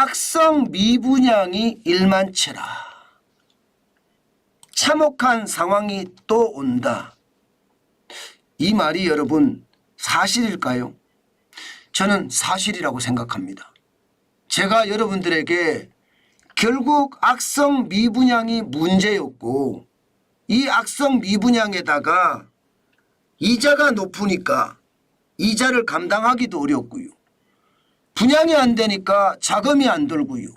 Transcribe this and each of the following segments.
악성 미분양이 일만치라. 참혹한 상황이 또 온다. 이 말이 여러분 사실일까요? 저는 사실이라고 생각합니다. 제가 여러분들에게 결국 악성 미분양이 문제였고 이 악성 미분양에다가 이자가 높으니까 이자를 감당하기도 어렵고요. 분양이 안 되니까 자금이 안 들고요.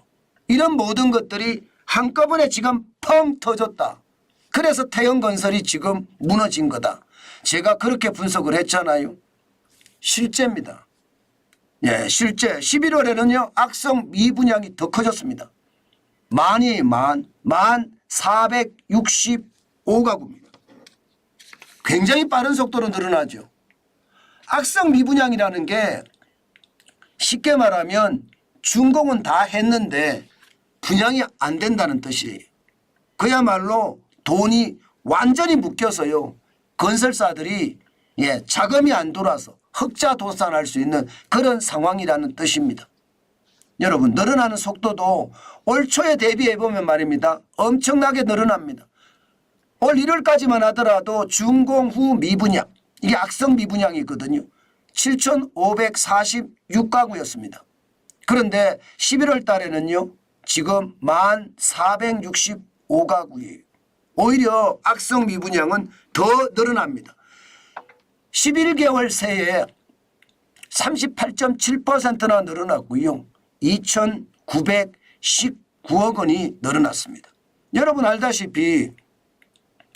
이런 모든 것들이 한꺼번에 지금 펑 터졌다. 그래서 태형건설이 지금 무너진 거다. 제가 그렇게 분석을 했잖아요. 실제입니다. 예, 실제 11월에는요. 악성 미분양이 더 커졌습니다. 만이 465가구입니다. 굉장히 빠른 속도로 늘어나죠. 악성 미분양이라는 게 쉽게 말하면 준공은 다 했는데 분양이 안 된다는 뜻이에요. 그야말로 돈이 완전히 묶여서요. 건설사들이 자금이 안 돌아서 흑자 도산할 수 있는 그런 상황이라는 뜻입니다. 여러분 늘어나는 속도도 올 초에 대비해 보면 말입니다. 엄청나게 늘어납니다. 올 1월까지만 하더라도 준공 후 미분양 이게 악성 미분양이거든요. 7,546가구였습니다. 그런데 11월 달에는요. 지금 1,465가구예요. 오히려 악성 미분양은 더 늘어납니다. 11개월 새에 38.7%나 늘어났고요. 2,919억 원이 늘어났습니다. 여러분 알다시피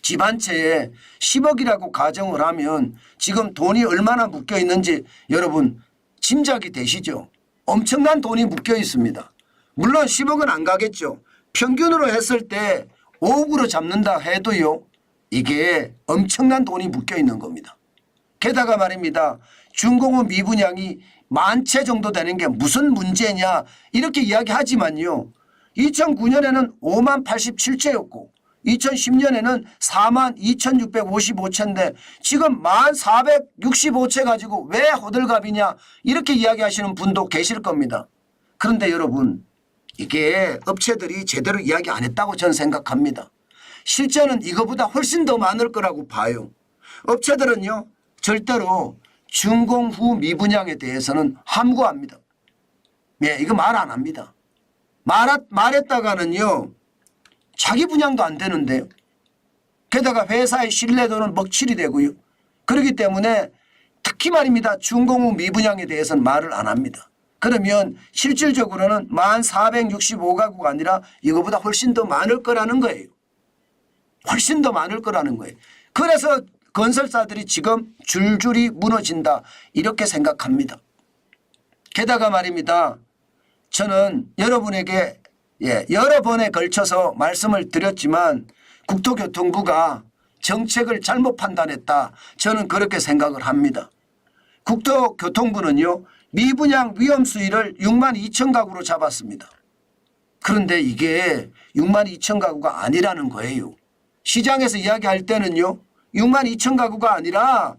집 한 채에 10억이라고 가정을 하면 지금 돈이 얼마나 묶여 있는지 여러분 짐작이 되시죠? 엄청난 돈이 묶여 있습니다. 물론 10억은 안 가겠죠. 평균으로 했을 때 5억으로 잡는다 해도요. 이게 엄청난 돈이 묶여 있는 겁니다. 게다가 말입니다. 준공후 미분양이 10,000채 정도 되는 게 무슨 문제냐 이렇게 이야기하지만요. 2009년에는 50,087채였고 2010년에는 42,655채인데 지금 1,465채 가지고 왜 호들갑이냐 이렇게 이야기하시는 분도 계실 겁니다. 그런데 여러분 이게 업체들이 제대로 이야기 안 했다고 저는 생각합니다. 실제는 이거보다 훨씬 더 많을 거라고 봐요. 업체들은요 절대로 준공 후 미분양에 대해서는 함구합니다. 이거 말 안 합니다. 말했다가는요 자기 분양도 안 되는데요. 게다가 회사의 신뢰도는 먹칠이 되고요. 그렇기 때문에 특히 말입니다. 준공 후 미분양에 대해서는 말을 안 합니다. 그러면 실질적으로는 1,465가구가 아니라 이거보다 훨씬 더 많을 거라는 거예요. 훨씬 더 많을 거라는 거예요. 그래서 건설사들이 지금 줄줄이 무너진다 이렇게 생각합니다. 게다가 말입니다. 저는 여러분에게 여러 번에 걸쳐서 말씀을 드렸지만 국토교통부가 정책을 잘못 판단했다. 저는 그렇게 생각을 합니다. 국토교통부는요. 미분양 위험 수위를 62,000가구로 잡았습니다. 그런데 이게 62,000가구가 아니라는 거예요. 시장에서 이야기할 때는요. 62,000가구가 아니라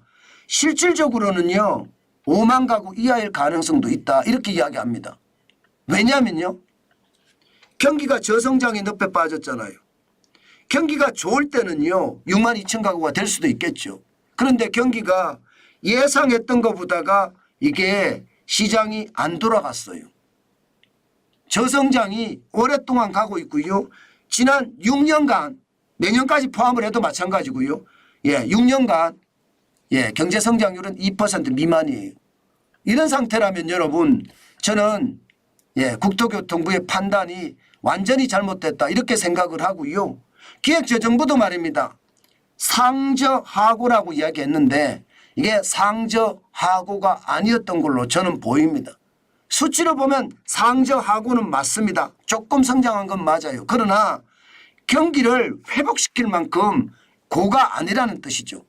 실질적으로는요. 5만 가구 이하일 가능성도 있다. 이렇게 이야기합니다. 왜냐하면요. 경기가 저성장의 늪에 빠졌잖아요. 경기가 좋을 때는요. 62,000가구가 될 수도 있겠죠. 그런데 경기가 예상했던 것보다가 이게 시장이 안 돌아갔어요. 저성장이 오랫동안 가고 있고요. 지난 6년간 내년까지 포함을 해도 마찬가지고요. 6년간 경제 성장률은 2% 미만이에요. 이런 상태라면 여러분 저는 국토교통부의 판단이 완전히 잘못됐다 이렇게 생각을 하고요. 기획재정부도 말입니다. 상저하고라고 이야기했는데 이게 상저하고가 아니었던 걸로 저는 보입니다. 수치로 보면 상저하고는 맞습니다. 조금 성장한 건 맞아요. 그러나 경기를 회복시킬 만큼 고가 아니라는 뜻이죠.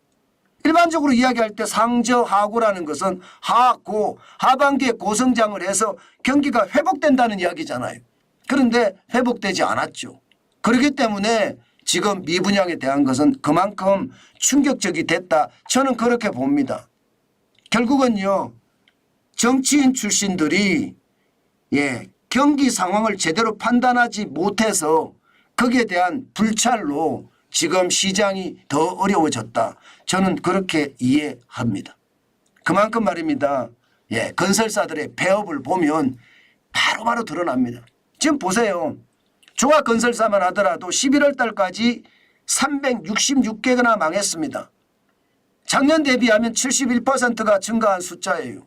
일반적으로 이야기할 때 상저하고라는 것은 하고 하반기에 고성장을 해서 경기가 회복된다는 이야기잖아요. 그런데 회복되지 않았죠. 그렇기 때문에 지금 미분양에 대한 것은 그만큼 충격적이 됐다. 저는 그렇게 봅니다. 결국은요. 정치인 출신들이 경기 상황을 제대로 판단하지 못해서 거기에 대한 불찰로 지금 시장이 더 어려워졌다. 저는 그렇게 이해합니다. 그만큼 말입니다. 예, 건설사들의 폐업을 보면 바로바로 드러납니다. 지금 보세요. 조합건설사만 하더라도 11월 달까지 366개가 망했습니다. 작년 대비하면 71%가 증가한 숫자예요.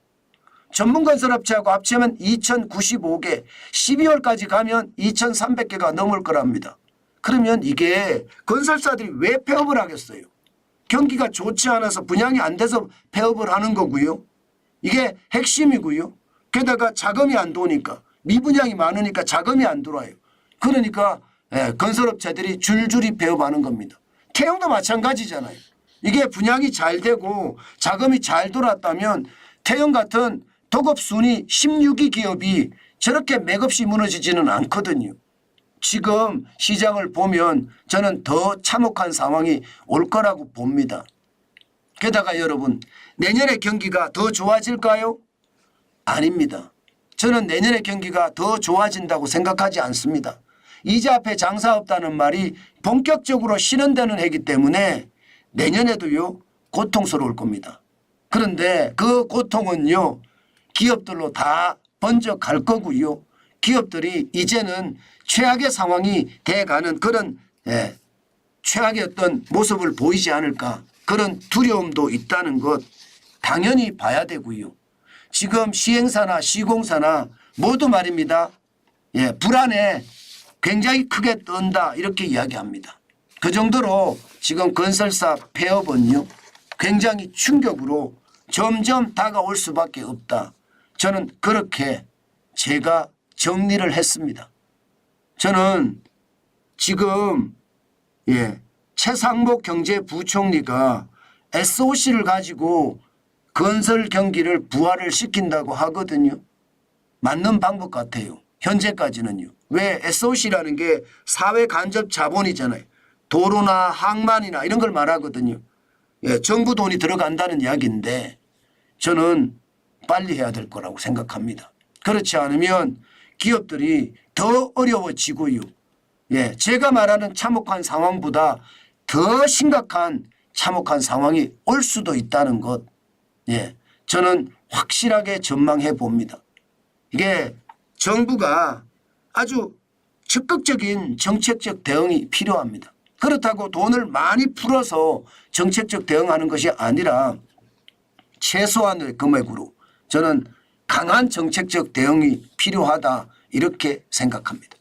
전문건설업체하고 합치면 2095개, 12월까지 가면 2300개가 넘을 거랍니다. 그러면 이게 건설사들이 왜 폐업을 하겠어요? 경기가 좋지 않아서 분양이 안 돼서 폐업을 하는 거고요. 이게 핵심이고요. 게다가 자금이 안 도니까, 미분양이 많으니까 자금이 안 들어와요. 그러니까 건설업체들이 줄줄이 폐업하는 겁니다. 태형도 마찬가지잖아요. 이게 분양이 잘 되고 자금이 잘 돌았다면 태형 같은 도급 순위 16위 기업이 저렇게 맥없이 무너지지는 않거든요. 지금 시장을 보면 저는 더 참혹한 상황이 올 거라고 봅니다. 게다가 여러분, 내년에 경기가 더 좋아질까요? 아닙니다. 저는 내년에 경기가 더 좋아진다고 생각하지 않습니다. 이자 앞에 장사 없다는 말이 본격적으로 실현되는 해이기 때문에 내년에도요 고통스러울 겁니다. 그런데 그 고통은요 기업들로 다 번져갈 거고요. 기업들이 이제는 최악의 상황이 돼가는 그런 최악의 어떤 모습을 보이지 않을까, 그런 두려움도 있다는 것 당연히 봐야 되고요. 지금 시행사나 시공사나 모두 말입니다. 불안에 굉장히 크게 떤다 이렇게 이야기합니다. 그 정도로 지금 건설사 폐업은요 굉장히 충격으로 점점 다가올 수밖에 없다. 저는 그렇게 제가 정리를 했습니다. 저는 지금 최상목 경제부총리가 SOC를 가지고 건설 경기를 부활을 시킨다고 하거든요. 맞는 방법 같아요. 현재까지는요. 왜 SOC라는 게 사회 간접 자본이잖아요. 도로나 항만이나 이런 걸 말하거든요. 정부 돈이 들어간다는 이야기인데 저는 빨리 해야 될 거라고 생각합니다. 그렇지 않으면 기업들이 더 어려워지고요. 제가 말하는 참혹한 상황보다 더 심각한 참혹한 상황이 올 수도 있다는 것. 저는 확실하게 전망해 봅니다. 이게 정부가 아주 적극적인 정책적 대응이 필요합니다. 그렇다고 돈을 많이 풀어서 정책적 대응하는 것이 아니라 최소한의 금액으로 저는 강한 정책적 대응이 필요하다 이렇게 생각합니다.